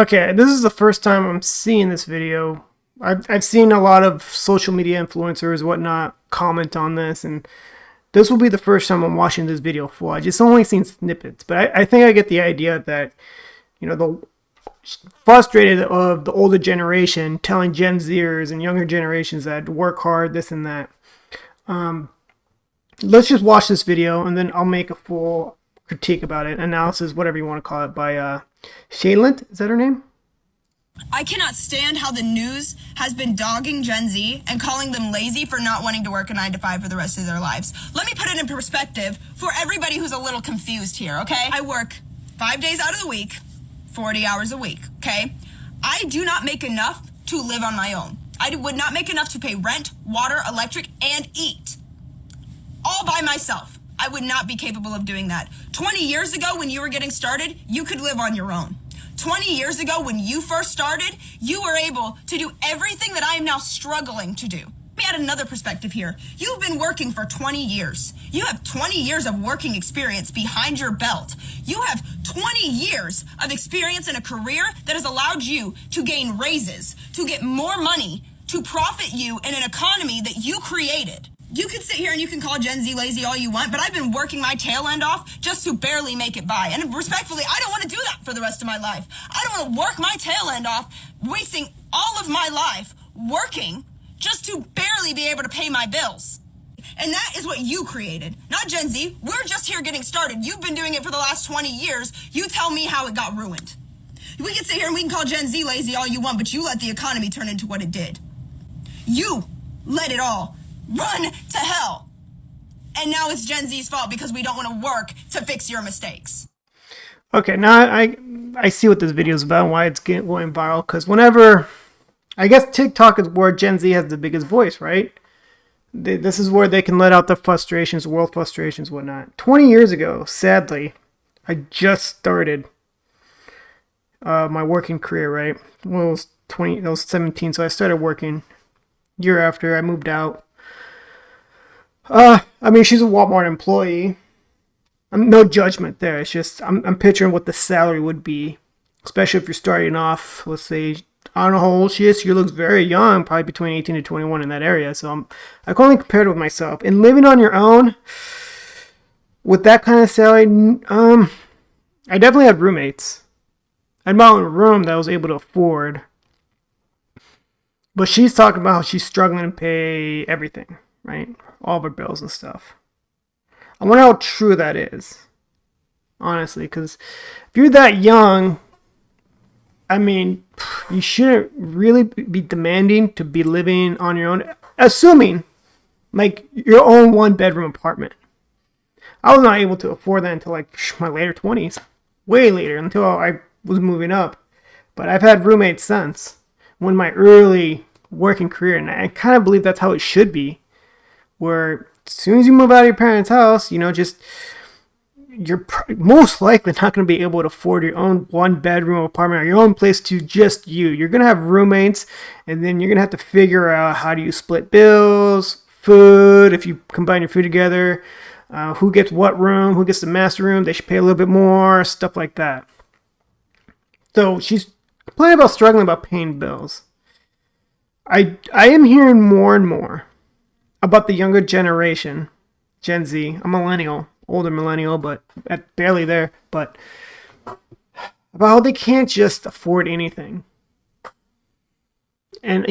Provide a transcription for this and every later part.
Okay, this is the first time I'm seeing this video. I've seen a lot of social media influencers, whatnot, comment on this, and this will be the first time I'm watching this video full. I just only seen snippets, but I think I get the idea that, the frustrated of the older generation telling Gen Zers and younger generations that work hard, this and that. Let's just watch this video, and then I'll make a full critique about it, analysis, whatever you want to call it, by Shaylint. Is that her name? I cannot stand how the news has been dogging Gen Z and calling them lazy for not wanting to work a 9 to 5 for the rest of their lives. Let me put it in perspective for everybody who's a little confused here, okay? I work 5 days out of the week, 40 hours a week, okay? I do not make enough to live on my own. I would not make enough to pay rent, water, electric, and eat. All by myself. I would not be capable of doing that. 20 years ago when you were getting started, you could live on your own. 20 years ago when you first started, you were able to do everything that I am now struggling to do. Let me add another perspective here. You've been working for 20 years. You have 20 years of working experience behind your belt. You have 20 years of experience in a career that has allowed you to gain raises, to get more money, to profit you in an economy that you created. You can sit here and you can call Gen Z lazy all you want, but I've been working my tail end off just to barely make it by. And respectfully, I don't want to do that for the rest of my life. I don't want to work my tail end off, wasting all of my life working just to barely be able to pay my bills. And that is what you created, not Gen Z. We're just here getting started. You've been doing it for the last 20 years. You tell me how it got ruined. We can sit here and we can call Gen Z lazy all you want, but you let the economy turn into what it did. You let it all run to hell. And now it's Gen Z's fault because we don't want to work to fix your mistakes. Okay, now I see what this video is about and why it's going viral. Because whenever, I guess TikTok is where Gen Z has the biggest voice, right? This is where they can let out their frustrations, world frustrations, whatnot. 20 years ago, sadly, I just started my working career, right? Well, I was 17, so I started working. Year after, I moved out. She's a Walmart employee. No judgment there. It's just, I'm picturing what the salary would be, especially if you're starting off, let's say, I don't know how old she is. She looks very young, probably between 18 to 21 in that area. So I can only compare it with myself. And living on your own, with that kind of salary, I definitely had roommates. I had my own room that I was able to afford. But she's talking about how she's struggling to pay everything, right? All of her bills and stuff. I wonder how true that is, honestly, because if you're that young, you shouldn't really be demanding to be living on your own, assuming like your own 1-bedroom apartment. I was not able to afford that until like my later 20s, way later, until I was moving up. But I've had roommates since, when my early working career, and I kind of believe that's how it should be. Where as soon as you move out of your parents' house, you're most likely not going to be able to afford your own 1-bedroom apartment or your own place to just you. You're going to have roommates, and then you're going to have to figure out how do you split bills, food, if you combine your food together, who gets what room, who gets the master room, they should pay a little bit more, stuff like that. So she's complaining about struggling about paying bills. I am hearing more and more about the younger generation, Gen Z. I'm a millennial, older millennial, but barely there. But about how they can't just afford anything. And,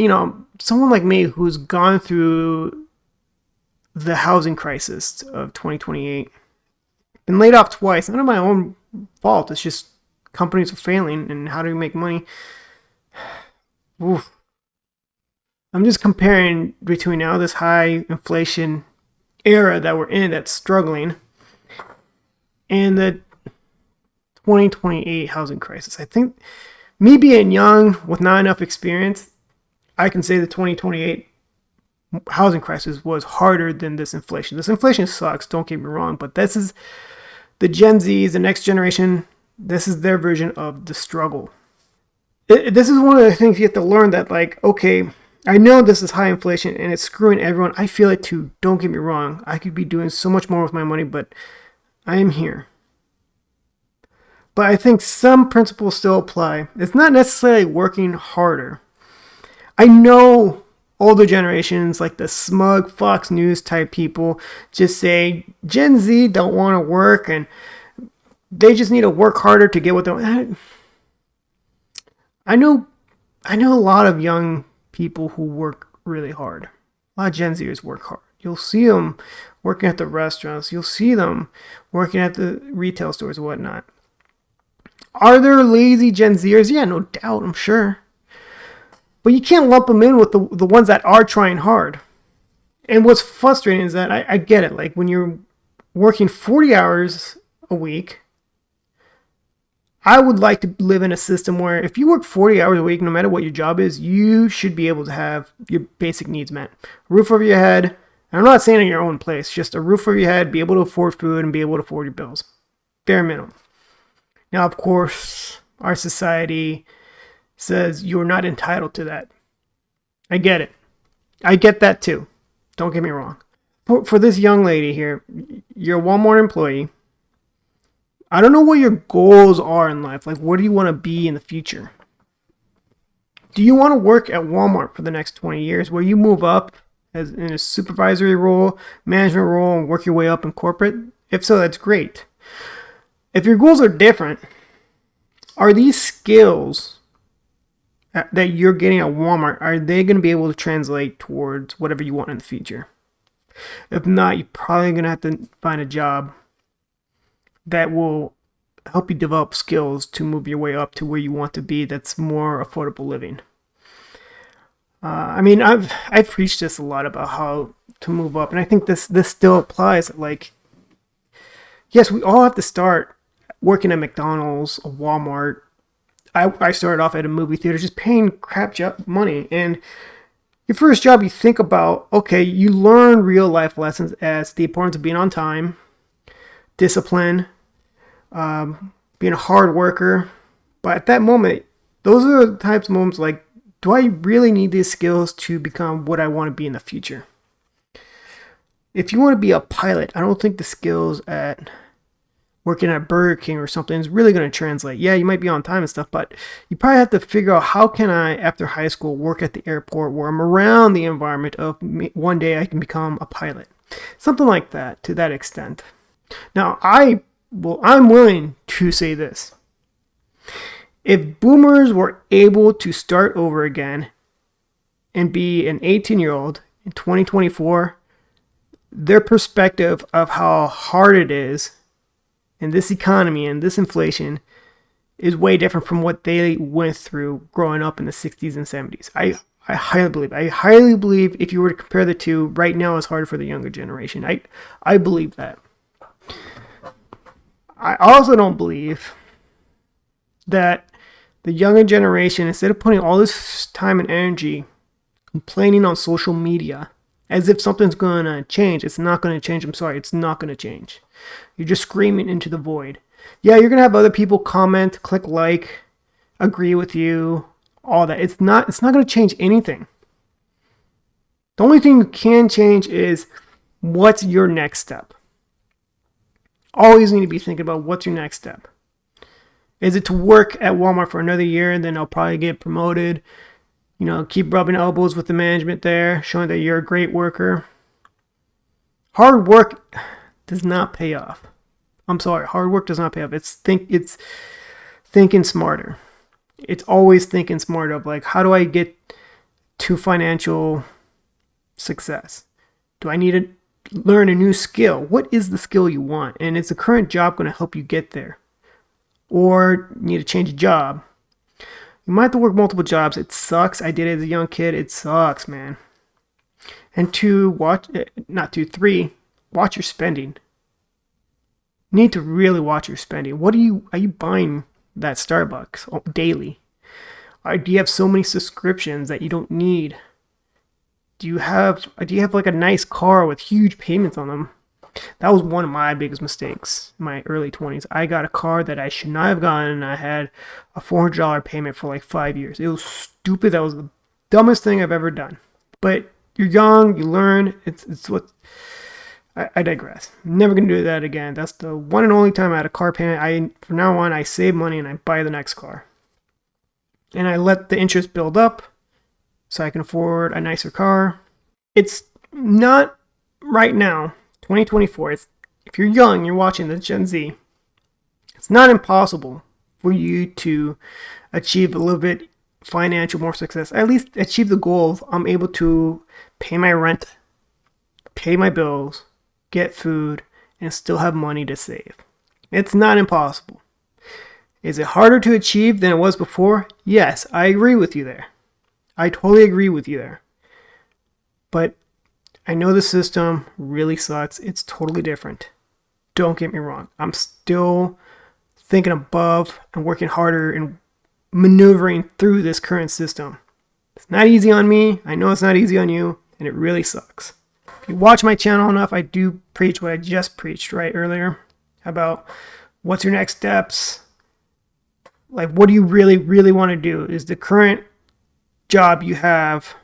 someone like me who's gone through the housing crisis of 2028, been laid off twice, not of my own fault. It's just companies are failing, and how do we make money? Oof. I'm just comparing between now this high inflation era that we're in that's struggling and the 2028 housing crisis. I think me being young with not enough experience, I can say the 2028 housing crisis was harder than this inflation. This inflation sucks, don't get me wrong, but this is the Gen Zs, the next generation, this is their version of the struggle. This is one of the things you have to learn, that okay, I know this is high inflation and it's screwing everyone. I feel it too. Don't get me wrong. I could be doing so much more with my money, but I am here. but I think some principles still apply. It's not necessarily working harder. I know older generations, like the smug Fox News type people, just say Gen Z don't want to work and they just need to work harder to get what they want. I know a lot of young people who work really hard. A lot of Gen Zers work hard. You'll see them working at the restaurants. You'll see them working at the retail stores and whatnot. Are there lazy Gen Zers? Yeah, no doubt, I'm sure. But you can't lump them in with the ones that are trying hard. And what's frustrating is that I get it. Like when you're working 40 hours a week, I would like to live in a system where if you work 40 hours a week, no matter what your job is, you should be able to have your basic needs met. A roof over your head. And I'm not saying in your own place, just a roof over your head, be able to afford food and be able to afford your bills. Bare minimum. Now, of course, our society says you're not entitled to that. I get it. I get that too. Don't get me wrong. For this young lady here, you're a Walmart employee. I don't know what your goals are in life. Like, where do you want to be in the future? Do you want to work at Walmart for the next 20 years where you move up as in a supervisory role, management role, and work your way up in corporate? If so, that's great. If your goals are different, are these skills that you're getting at Walmart, are they going to be able to translate towards whatever you want in the future? If not, you're probably going to have to find a job that will help you develop skills to move your way up to where you want to be that's more affordable living. I've preached this a lot about how to move up, and I think this still applies. Like, yes, we all have to start working at McDonald's, a Walmart. I started off at a movie theater just paying crap money, and your first job, you think about, okay, you learn real life lessons as the importance of being on time, discipline, being a hard worker. But at that moment, those are the types of moments like, do I really need these skills to become what I want to be in the future? If you want to be a pilot, I don't think the skills at working at Burger King or something is really going to translate. Yeah, you might be on time and stuff, but you probably have to figure out how can I, after high school, work at the airport where I'm around the environment of one day I can become a pilot. Something like that, to that extent. Now, I'm willing to say this. If boomers were able to start over again and be an 18-year-old in 2024, their perspective of how hard it is in this economy and this inflation is way different from what they went through growing up in the 60s and 70s. I highly believe if you were to compare the two, right now is harder for the younger generation. I believe that. I also don't believe that the younger generation, instead of putting all this time and energy complaining on social media as if something's going to change, it's not going to change. I'm sorry, it's not going to change. You're just screaming into the void. Yeah, you're going to have other people comment, click like, agree with you, all that. It's not going to change anything. The only thing you can change is what's your next step. Always need to be thinking about what's your next step. Is it to work at Walmart for another year and then I'll probably get promoted? You know, keep rubbing elbows with the management there, showing that you're a great worker. Hard work does not pay off. I'm sorry, hard work does not pay off. It's thinking smarter. It's always thinking smarter of like, how do I get to financial success? Do I need to learn a new skill? What is the skill you want? And is the current job going to help you get there? Or you need to change a job. You might have to work multiple jobs. It sucks. I did it as a young kid. It sucks, man. And three, watch your spending. You need to really watch your spending. Are you buying that Starbucks daily? Do you have so many subscriptions that you don't need? Do you have like a nice car with huge payments on them? That was one of my biggest mistakes in my early 20s. I got a car that I should not have gotten, and I had a $400 payment for like 5 years. It was stupid. That was the dumbest thing I've ever done. But you're young, you learn. I digress. Never gonna do that again. That's the one and only time I had a car payment. From now on, I save money and I buy the next car. And I let the interest build up so I can afford a nicer car. It's not right now, 2024. If you're young, you're watching this Gen Z, it's not impossible for you to achieve a little bit financial more success. At least achieve the goal of I'm able to pay my rent, pay my bills, get food, and still have money to save. It's not impossible. Is it harder to achieve than it was before? Yes, I agree with you there. I totally agree with you there. But I know the system really sucks. It's totally different. Don't get me wrong. I'm still thinking above and working harder and maneuvering through this current system. It's not easy on me. I know it's not easy on you, and it really sucks. If you watch my channel enough, I do preach what I just preached right earlier about what's your next steps. Like, what do you really, really want to do? Is the current job you have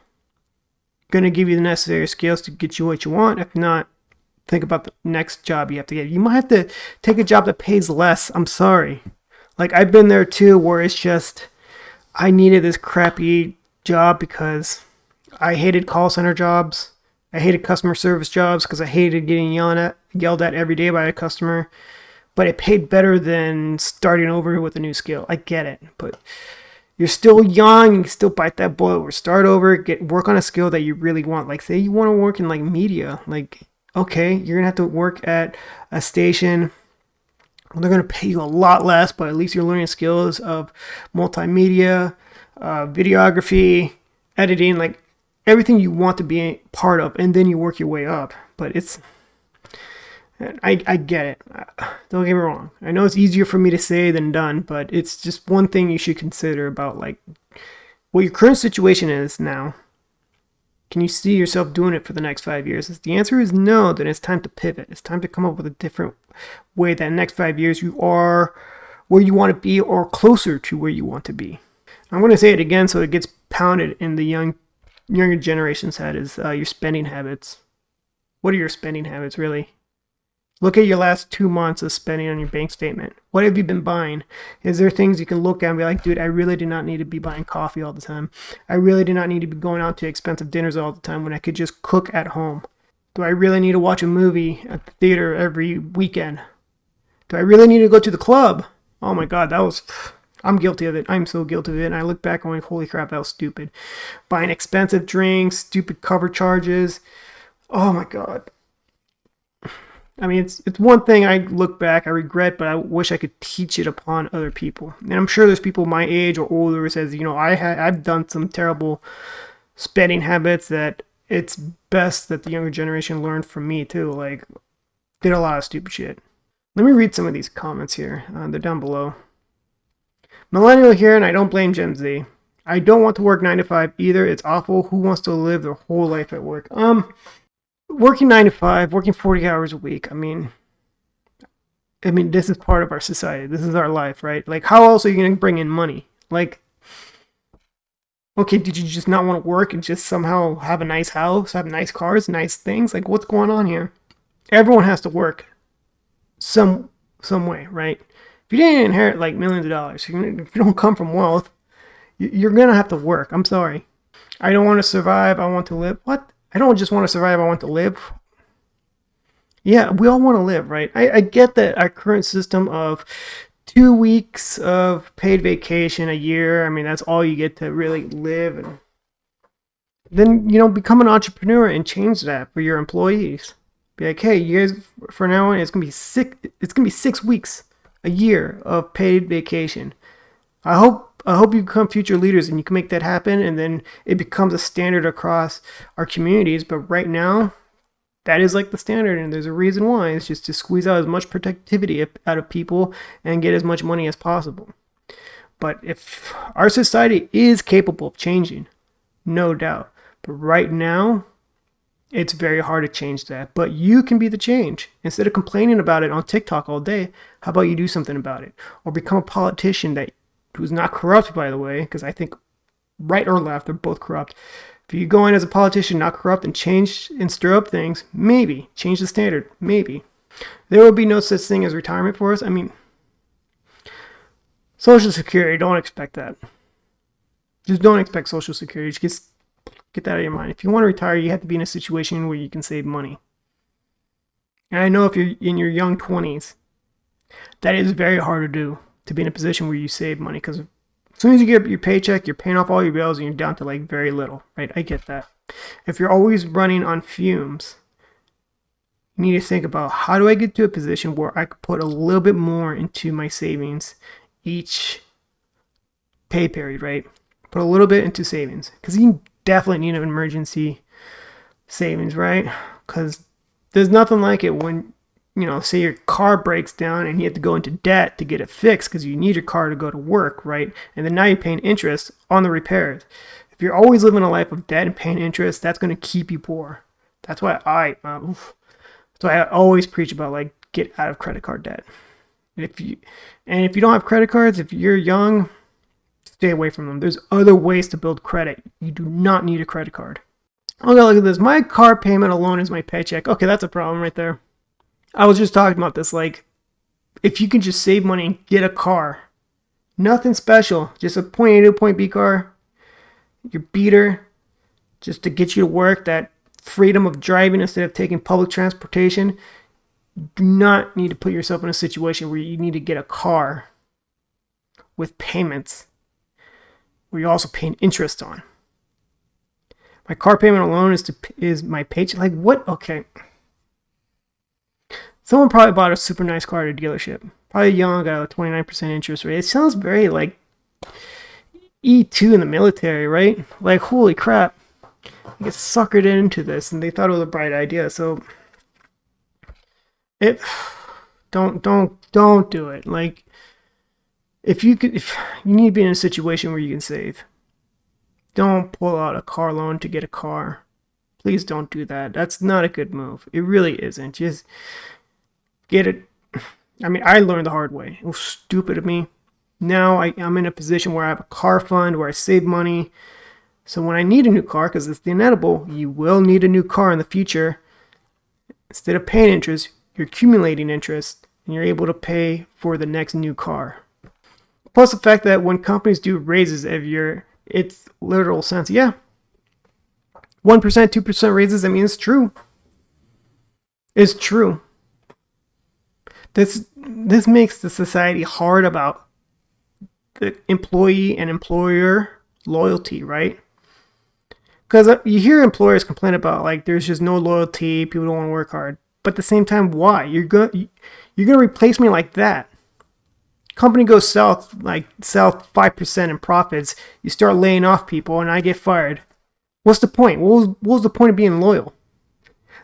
going to give you the necessary skills to get you what you want? If not, think about the next job you have to get. You might have to take a job that pays less. I'm sorry. Like, I've been there too, where it's just, I needed this crappy job because I hated call center jobs. I hated customer service jobs because I hated getting yelled at every day by a customer. But it paid better than starting over with a new skill. I get it, but you're still young. You can still bite that bullet or start over. Work on a skill that you really want. Like, say you want to work in like media. Like, okay, you're gonna have to work at a station. They're gonna pay you a lot less, but at least you're learning skills of multimedia, videography, editing, like everything you want to be a part of, and then you work your way up. But I get it. Don't get me wrong. I know it's easier for me to say than done, but it's just one thing you should consider about like what your current situation is now. Can you see yourself doing it for the next 5 years? If the answer is no, then it's time to pivot. It's time to come up with a different way that next 5 years you are where you want to be or closer to where you want to be. I'm going to say it again so it gets pounded in the younger generation's head is your spending habits. What are your spending habits really? Look at your last 2 months of spending on your bank statement. What have you been buying? Is there things you can look at and be like, dude, I really do not need to be buying coffee all the time. I really do not need to be going out to expensive dinners all the time when I could just cook at home. Do I really need to watch a movie at the theater every weekend? Do I really need to go to the club? Oh my God, I'm guilty of it. I'm so guilty of it. And I look back and I'm like, holy crap, that was stupid. Buying expensive drinks, stupid cover charges. Oh my God. I mean, it's one thing I look back, I regret, but I wish I could teach it upon other people. And I'm sure there's people my age or older who says, I've done some terrible spending habits that it's best that the younger generation learned from me too. Like, did a lot of stupid shit. Let me read some of these comments here. They're down below. Millennial here, and I don't blame Gen Z. I don't want to work 9 to 5 either. It's awful. Who wants to live their whole life at work? Working 9 to 5, working 40 hours a week. I mean, this is part of our society. This is our life, right? Like, how else are you going to bring in money? Like, okay, did you just not want to work and just somehow have a nice house, have nice cars, nice things? Like, what's going on here? Everyone has to work some way, right? If you didn't inherit like millions of dollars, if you don't come from wealth, you're going to have to work. I'm sorry. I don't want to survive. I want to live. What? I don't just want to survive, I want to live. Yeah, we all want to live, right? I get that our current system of 2 weeks of paid vacation a year, I mean, that's all you get to really live. And then, become an entrepreneur and change that for your employees. Be like, hey, you guys, for now on, it's going to be 6 weeks a year of paid vacation. I hope you become future leaders and you can make that happen, and then it becomes a standard across our communities. But right now, that is like the standard, and there's a reason why. It's just to squeeze out as much productivity out of people and get as much money as possible. But if our society is capable of changing, no doubt. But right now, it's very hard to change that. But you can be the change. Instead of complaining about it on TikTok all day, how about you do something about it? Or become a politician who's not corrupt, by the way, because I think right or left, they're both corrupt. If you go in as a politician, not corrupt, and change and stir up things, maybe. Change the standard, maybe. There will be no such thing as retirement for us. I mean, Social Security, don't expect that. Just don't expect Social Security. Just get that out of your mind. If you want to retire, you have to be in a situation where you can save money. And I know if you're in your young 20s, that is very hard to do, to be in a position where you save money, because as soon as you get your paycheck, you're paying off all your bills and you're down to like very little, right? I get that. If you're always running on fumes, you need to think about, how do I get to a position where I could put a little bit more into my savings each pay period, right? Put a little bit into savings, because you definitely need an emergency savings, right? Because there's nothing like it when, say your car breaks down and you have to go into debt to get it fixed because you need your car to go to work, right? And then now you're paying interest on the repairs. If you're always living a life of debt and paying interest, that's going to keep you poor. That's why I always preach about, like, get out of credit card debt. If you don't have credit cards, if you're young, stay away from them. There's other ways to build credit. You do not need a credit card. Okay, look at this. My car payment alone is my paycheck. Okay, that's a problem right there. I was just talking about this. Like, if you can just save money and get a car, nothing special, just a point A to point B car, your beater, just to get you to work, that freedom of driving instead of taking public transportation. You do not need to put yourself in a situation where you need to get a car with payments where you're also paying interest on. My car payment alone is my paycheck. Like, what? Okay. Someone probably bought a super nice car at a dealership. Probably young, got a 29% interest rate. It sounds very like E2 in the military, right? Like, holy crap. I get suckered into this, and they thought it was a bright idea. So, don't do it. Like, if you need to be in a situation where you can save, don't pull out a car loan to get a car. Please don't do that. That's not a good move. It really isn't. Just get it. I mean, I learned the hard way. It was stupid of me. Now I'm in a position where I have a car fund where I save money. So when I need a new car, because it's the inevitable, you will need a new car in the future. Instead of paying interest, you're accumulating interest, and you're able to pay for the next new car. Plus the fact that when companies do raises every year, it's literal sense. Yeah. 1%, 2% raises. I mean, it's true. It's true. This makes the society hard about the employee and employer loyalty, right? Because you hear employers complain about, like, there's just no loyalty, people don't want to work hard. But at the same time, why? You're gonna replace me like that. Company goes south 5% in profits. You start laying off people, and I get fired. What's the point? What was the point of being loyal?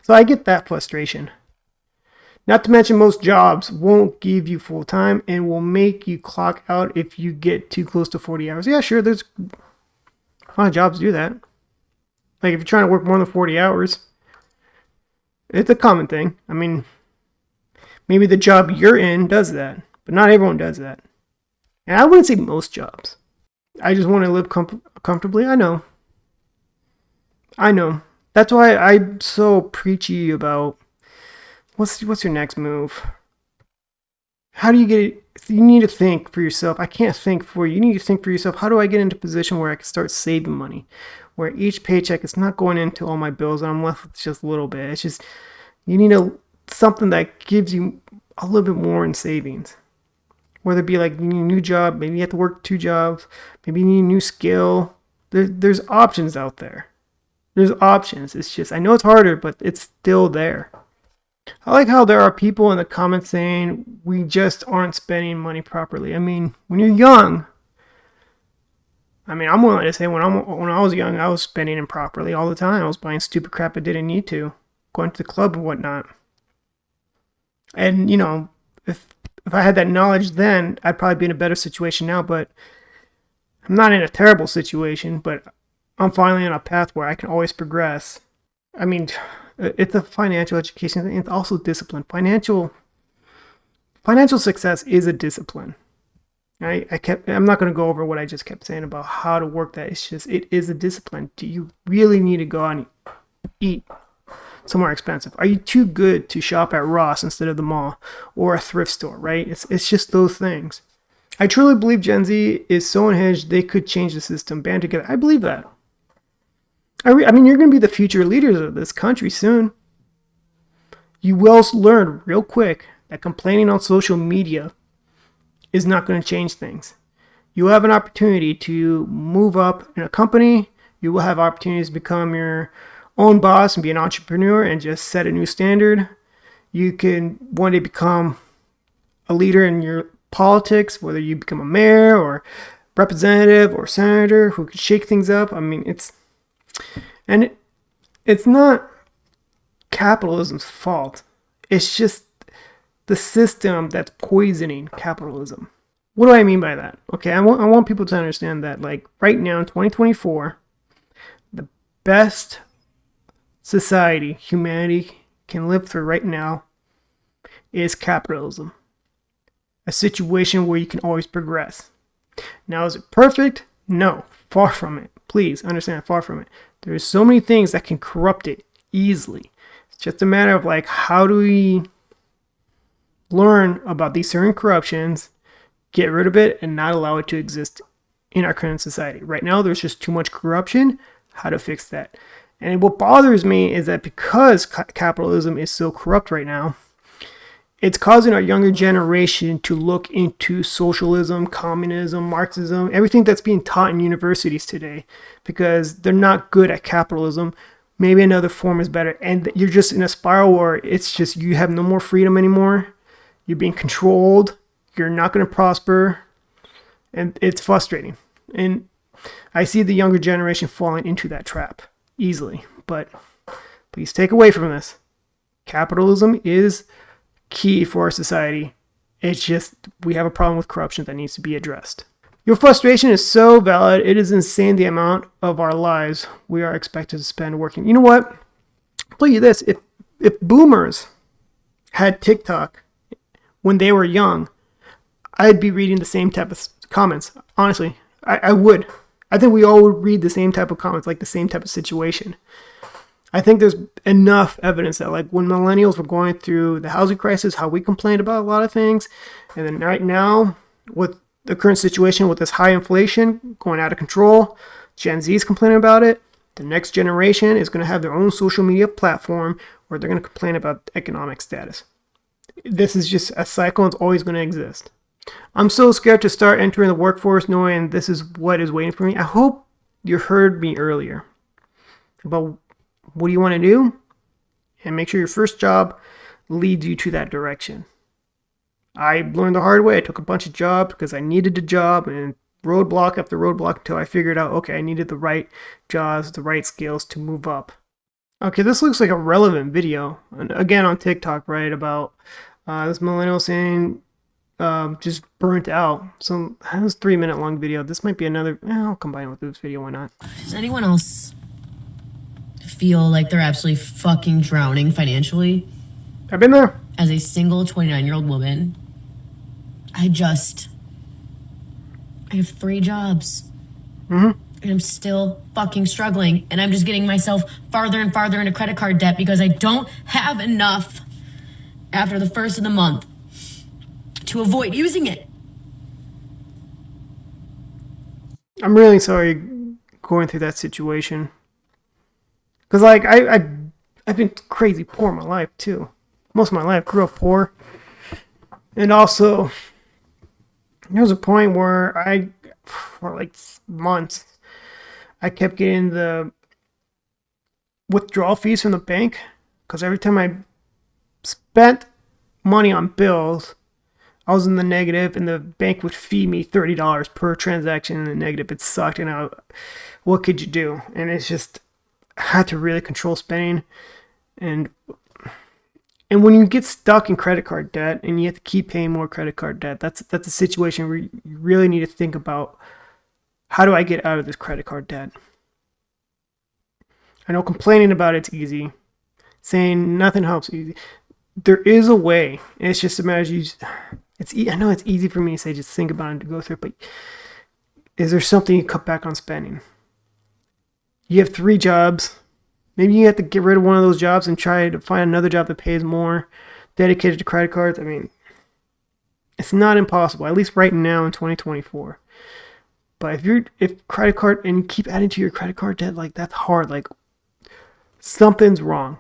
So I get that frustration. Not to mention, most jobs won't give you full time and will make you clock out if you get too close to 40 hours. Yeah, sure, there's a lot of jobs do that. Like, if you're trying to work more than 40 hours, it's a common thing. I mean, maybe the job you're in does that, but not everyone does that. And I wouldn't say most jobs. I just want to live comfortably. I know. That's why I'm so preachy about what's your next move? How do you get it? You need to think for yourself. I can't think for you. You need to think for yourself. How do I get into a position where I can start saving money? Where each paycheck is not going into all my bills and I'm left with just a little bit. It's just, you need something that gives you a little bit more in savings. Whether it be like you need a new job, maybe you have to work 2 jobs, maybe you need a new skill. There's options out there. There's options. It's just, I know it's harder, but it's still there. I like how there are people in the comments saying we just aren't spending money properly. I mean, when you're young, I mean, I'm willing to say when I was young, I was spending improperly all the time. I was buying stupid crap I didn't need to, going to the club and whatnot. And, if I had that knowledge then, I'd probably be in a better situation now. But I'm not in a terrible situation, but I'm finally on a path where I can always progress. I mean, it's a financial education thing. It's also discipline. Financial success is a discipline. I'm not going to go over what I just kept saying about how to work that. It's just, it is a discipline. Do you really need to go out and eat somewhere expensive? Are you too good to shop at Ross instead of the mall or a thrift store, right? It's just those things. I truly believe Gen Z is so unhinged they could change the system, band together. I believe that. I mean, you're going to be the future leaders of this country soon. You will learn real quick that complaining on social media is not going to change things. You will have an opportunity to move up in a company. You will have opportunities to become your own boss and be an entrepreneur and just set a new standard. You can one day become a leader in your politics, whether you become a mayor or representative or senator who can shake things up. I mean, it's not capitalism's fault. It's just the system that's poisoning capitalism. What do I mean by that? Okay, I want people to understand that, like, right now in 2024, the best society humanity can live through right now is capitalism. A situation where you can always progress. Now, is it perfect? No, far from it. Please understand, far from it. There's so many things that can corrupt it easily. It's just a matter of, like, how do we learn about these certain corruptions, get rid of it, and not allow it to exist in our current society. Right now, there's just too much corruption. How to fix that? And what bothers me is that because capitalism is so corrupt right now, it's causing our younger generation to look into socialism, communism, Marxism, everything that's being taught in universities today, because they're not good at capitalism. Maybe another form is better. And you're just in a spiral where it's just, you have no more freedom anymore. You're being controlled. You're not going to prosper. And it's frustrating. And I see the younger generation falling into that trap easily. But please take away from this. Capitalism is key for our society. It's just, we have a problem with corruption that needs to be addressed. Your frustration is so valid. It is insane the amount of our lives we are expected to spend working. You know what? I'll tell you this. If boomers had TikTok when they were young, I'd be reading the same type of comments. Honestly, I would. I think we all would read the same type of comments, like the same type of situation. I think there's enough evidence that, like, when millennials were going through the housing crisis, how we complained about a lot of things, and then right now, with the current situation with this high inflation going out of control, Gen Z is complaining about it. The next generation is going to have their own social media platform where they're going to complain about economic status. This is just a cycle, and it's always going to exist. I'm so scared to start entering the workforce knowing this is what is waiting for me. I hope you heard me earlier about what do you want to do, and make sure your first job leads you to that direction. I learned the hard way. I took a bunch of jobs because I needed a job, and roadblock after roadblock until I figured out, okay, I needed the right jobs, the right skills to move up. Okay, this looks like a relevant video. And again, on TikTok, right, about this millennial saying just burnt out. So that was a 3-minute long video. This might be another, I'll combine it with this video, why not? Does anyone else feel like they're absolutely fucking drowning financially? I've been there. As a single 29-year-old woman, I have 3 jobs. Mm-hmm. And I'm still fucking struggling. And I'm just getting myself farther and farther into credit card debt because I don't have enough after the first of the month to avoid using it. I'm really sorry going through that situation. Because, like, I've been crazy poor my life, too. Most of my life, grew up poor. And also, there was a point where for like months, I kept getting the withdrawal fees from the bank. Because every time I spent money on bills, I was in the negative, and the bank would fee me $30 per transaction in the negative. It sucked, and what could you do? And it's just, I had to really control spending. And when you get stuck in credit card debt and you have to keep paying more credit card debt, that's a situation where you really need to think about, how do I get out of this credit card debt? I know complaining about it's easy. Saying nothing helps easy. There is a way. And it's just a matter of I know it's easy for me to say just think about it and to go through it, but is there something you cut back on spending? You have 3 jobs. Maybe you have to get rid of one of those jobs and try to find another job that pays more, dedicated to credit cards. I mean, it's not impossible, at least right now in 2024. But if credit card and you keep adding to your credit card debt, like that's hard. Like something's wrong.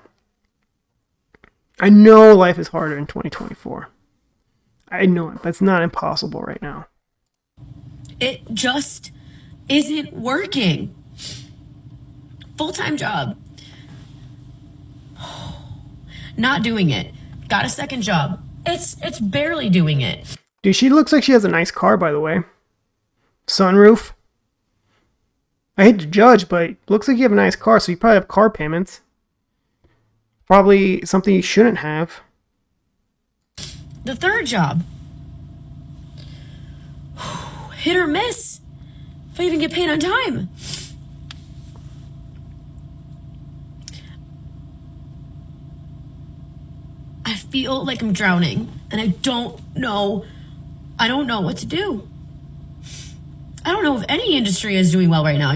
I know life is harder in 2024. I know it, but it's not impossible right now. It just isn't working. Full-time job. Not doing it. Got a second job. It's barely doing it. Dude, she looks like she has a nice car, by the way. Sunroof. I hate to judge, but looks like you have a nice car, so you probably have car payments. Probably something you shouldn't have. The third job. Hit or miss. If I even get paid on time. I feel like I'm drowning, and I don't know what to do. I don't know if any industry is doing well right now.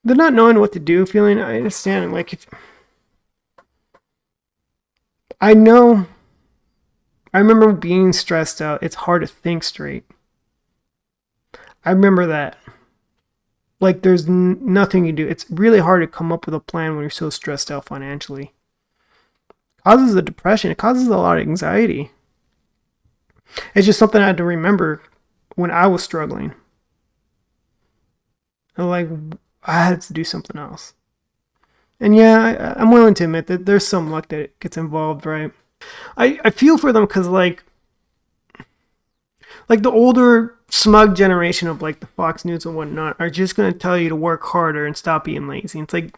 The not knowing what to do feeling, I understand. Like, if I know, I remember being stressed out. It's hard to think straight. I remember that. Like, there's nothing you do. It's really hard to come up with a plan when you're so stressed out financially. It causes a depression. It causes a lot of anxiety. It's just something I had to remember when I was struggling. Like, I had to do something else. And yeah, I'm willing to admit that there's some luck that gets involved, right? I feel for them because, like the older smug generation of, like, the Fox News and whatnot are just going to tell you to work harder and stop being lazy. It's like,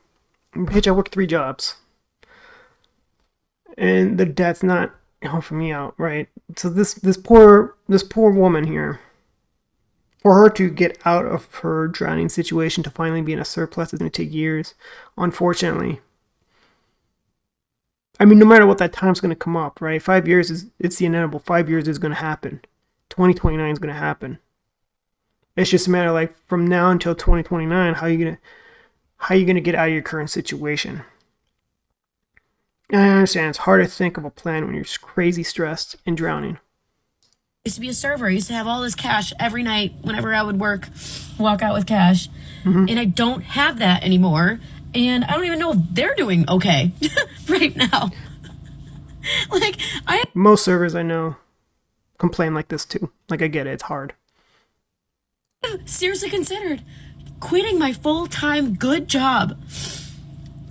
bitch, I work 3 jobs. And the debt's not helping me out, right? So this poor woman here, for her to get out of her drowning situation to finally be in a surplus is going to take years, unfortunately. I mean, no matter what that time's going to come up, right? 5 years it's the inevitable. 5 years is going to happen. 2029 is going to happen. It's just a matter of, like, from now until 2029, how you gonna get out of your current situation? And I understand it's hard to think of a plan when you're crazy stressed and drowning. Used to be a server. I used to have all this cash every night whenever I would walk out with cash. Mm-hmm. And I don't have that anymore. And I don't even know if they're doing okay right now. Most servers I know complain like this too. Like, I get it. It's hard. Seriously considered quitting my full-time good job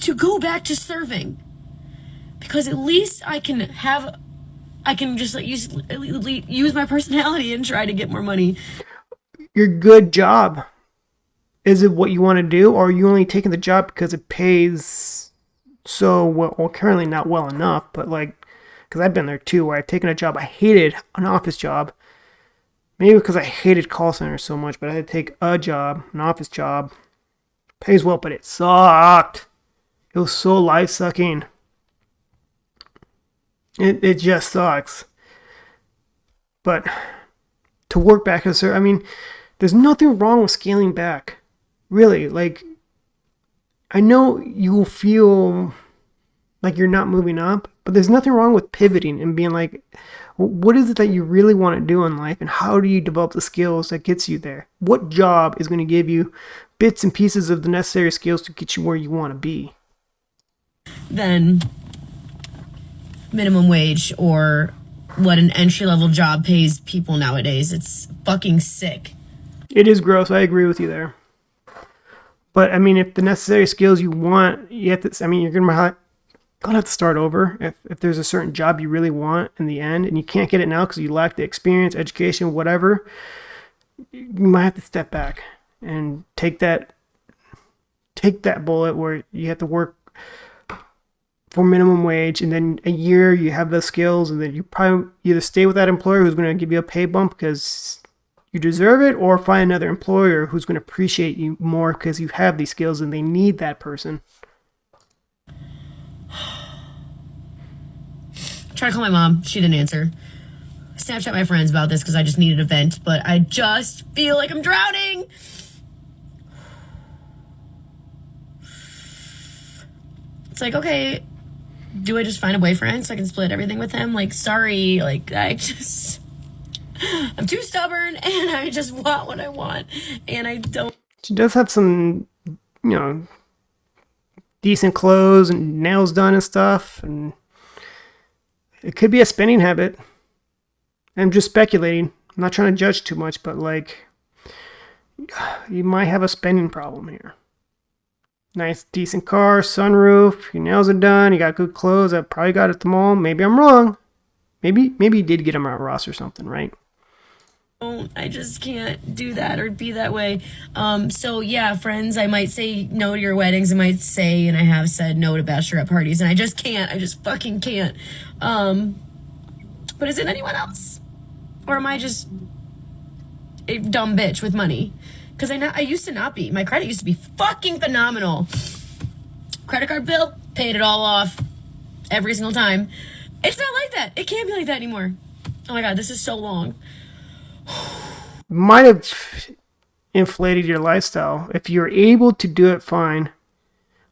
to go back to serving. Because at least I can just, like, use my personality and try to get more money. Your good job, is it what you want to do, or are you only taking the job because it pays so well? Well, currently not well enough, but, like, because I've been there too, where I've taken a job I hated, an office job, maybe because I hated call centers so much, but I had to take a job, an office job, pays well, but it sucked. It was so life-sucking. It just sucks. But to work back as a, I mean, there's nothing wrong with scaling back. Really, like, I know you will feel like you're not moving up, but there's nothing wrong with pivoting and being like, what is it that you really want to do in life, and how do you develop the skills that gets you there? What job is going to give you bits and pieces of the necessary skills to get you where you want to be? Then minimum wage, or what an entry-level job pays people nowadays. It's fucking sick. It is gross. I agree with you there. But, I mean, if the necessary skills you want, you have to, I mean, you're going to have to start over. If there's a certain job you really want in the end, and you can't get it now because you lack the experience, education, whatever, you might have to step back and take that bullet where you have to work for minimum wage, and then a year you have the skills, and then you probably either stay with that employer who's going to give you a pay bump because you deserve it, or find another employer who's going to appreciate you more because you have these skills and they need that person. Try to call my mom. She didn't answer. Snapchat my friends about this because I just needed a vent, but I just feel like I'm drowning. It's like, okay, do I just find a boyfriend so I can split everything with him? Like, sorry, like, I'm too stubborn and I just want what I want and I don't. She does have some, decent clothes and nails done and stuff, and it could be a spending habit. I'm just speculating. I'm not trying to judge too much, but like, you might have a spending problem here. Nice, decent car, sunroof, your nails are done, you got good clothes. I probably got it at the mall. Maybe I'm wrong. Maybe you did get them at Ross or something, right? I just can't do that or be that way. So yeah, friends, I might say no to your weddings. I might say, and I have said no to bachelorette parties, and I just can't. I just fucking can't. But is it anyone else? Or am I just a dumb bitch with money? Because I used to not be. My credit used to be fucking phenomenal. Credit card bill, paid it all off every single time. It's not like that. It can't be like that anymore. Oh my God, this is so long. Might have inflated your lifestyle. If you're able to do it, fine.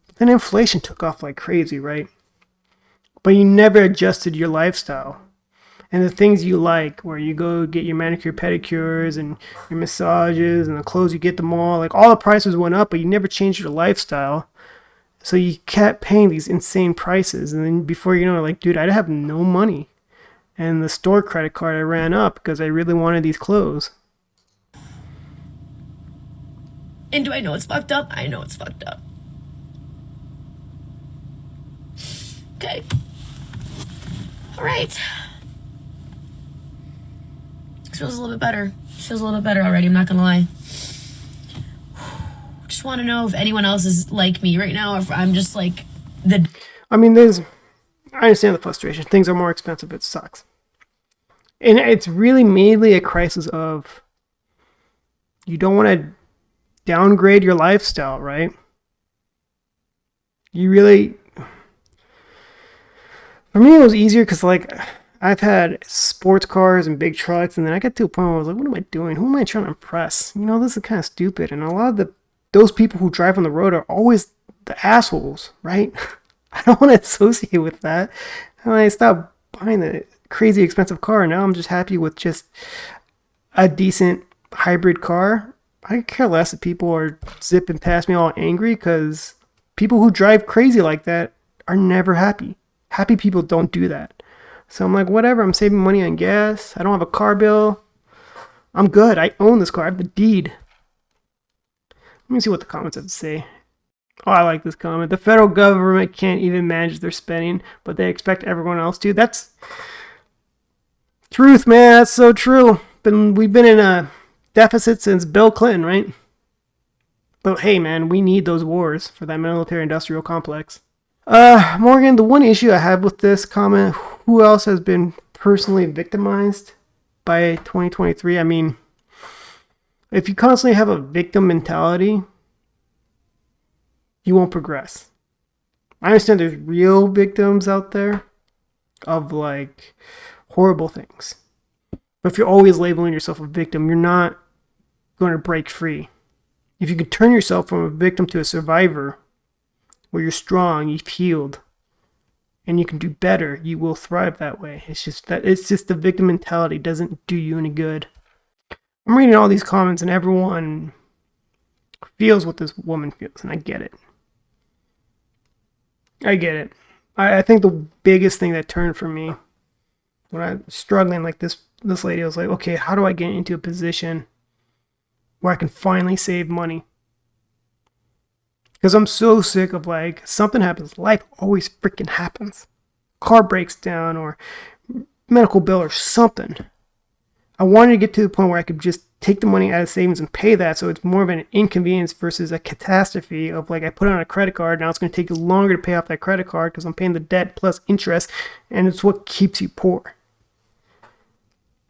But then inflation took off like crazy, right? But you never adjusted your lifestyle. And the things you like, where you go get your manicure, pedicures, and your massages, and the clothes you get at the mall, like all the prices went up, but you never changed your lifestyle. So you kept paying these insane prices. And then before you know it, like, dude, I have no money. And the store credit card I ran up because I really wanted these clothes. And do I know it's fucked up? I know it's fucked up. Okay. All right. Feels a little bit better. Feels a little bit better already, I'm not gonna lie. Just want to know if anyone else is like me right now, or if I'm just like the... I mean, I understand the frustration. Things are more expensive. It sucks. And it's really mainly a crisis of you don't want to downgrade your lifestyle, right? You really... For me, it was easier because, like, I've had sports cars and big trucks, and then I got to a point where I was like, what am I doing? Who am I trying to impress? This is kind of stupid. And a lot of those people who drive on the road are always the assholes, right? I don't want to associate with that. And I stopped buying the crazy expensive car, and now I'm just happy with just a decent hybrid car. I care less if people are zipping past me all angry, because people who drive crazy like that are never happy. Happy people don't do that. So I'm like, whatever, I'm saving money on gas. I don't have a car bill. I'm good. I own this car. I have the deed. Let me see what the comments have to say. Oh, I like this comment. The federal government can't even manage their spending, but they expect everyone else to. That's truth, man. That's so true. We've been in a deficit since Bill Clinton, right? But hey, man, we need those wars for that military-industrial complex. Morgan, the one issue I have with this comment, who else has been personally victimized by 2023? I mean, if you constantly have a victim mentality, you won't progress. I understand there's real victims out there of, like, horrible things. But if you're always labeling yourself a victim, you're not going to break free. If you can turn yourself from a victim to a survivor, where you're strong, you've healed, and you can do better, you will thrive that way. It's just the victim mentality doesn't do you any good. I'm reading all these comments, and everyone feels what this woman feels, and I get it. I think the biggest thing that turned for me when I was struggling like this lady, I was like, okay, how do I get into a position where I can finally save money? Because I'm so sick of, like, something happens. Life always freaking happens. Car breaks down or medical bill or something. I wanted to get to the point where I could just take the money out of savings and pay that, so it's more of an inconvenience versus a catastrophe of, like, I put it on a credit card, now it's going to take you longer to pay off that credit card because I'm paying the debt plus interest, and it's what keeps you poor.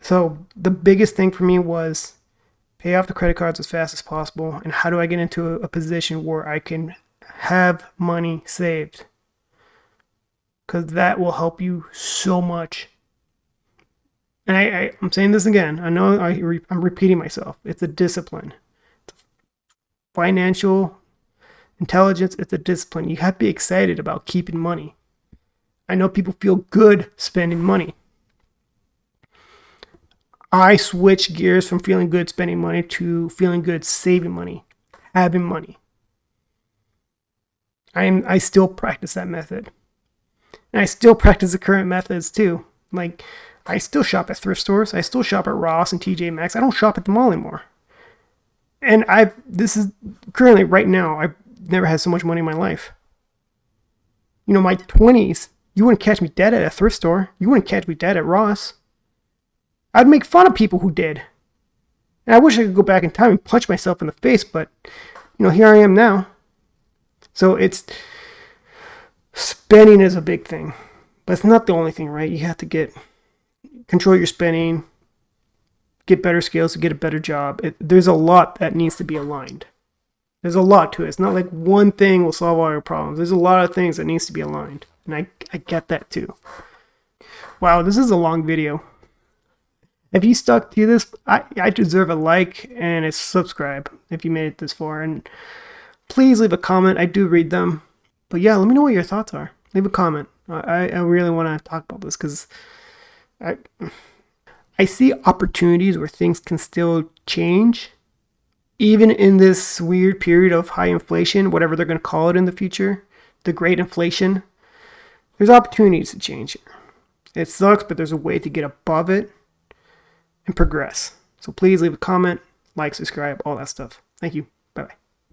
So the biggest thing for me was pay off the credit cards as fast as possible, and how do I get into a position where I can have money saved? Because that will help you so much. And I'm saying this again. I know I'm repeating myself. It's a discipline. Financial intelligence, it's a discipline. You have to be excited about keeping money. I know people feel good spending money. I switch gears from feeling good spending money to feeling good saving money, having money. I still practice that method. And I still practice the current methods too. Like, I still shop at thrift stores. I still shop at Ross and TJ Maxx. I don't shop at the mall anymore. And this is currently right now, I've never had so much money in my life. You know, my 20s, you wouldn't catch me dead at a thrift store. You wouldn't catch me dead at Ross. I'd make fun of people who did. And I wish I could go back in time and punch myself in the face, but, you know, here I am now. So spending is a big thing. But it's not the only thing, right? You have to control your spending, get better skills to get a better job. There's a lot that needs to be aligned. There's a lot to it. It's not like one thing will solve all your problems. There's a lot of things that needs to be aligned. And I get that too. Wow, this is a long video. If you stuck to this, I deserve a like and a subscribe if you made it this far. And please leave a comment. I do read them. But yeah, let me know what your thoughts are. Leave a comment. I really want to talk about this because I see opportunities where things can still change. Even in this weird period of high inflation, whatever they're going to call it in the future, the great inflation, there's opportunities to change here. It sucks, but there's a way to get above it and progress. So please leave a comment, like, subscribe, all that stuff. Thank you.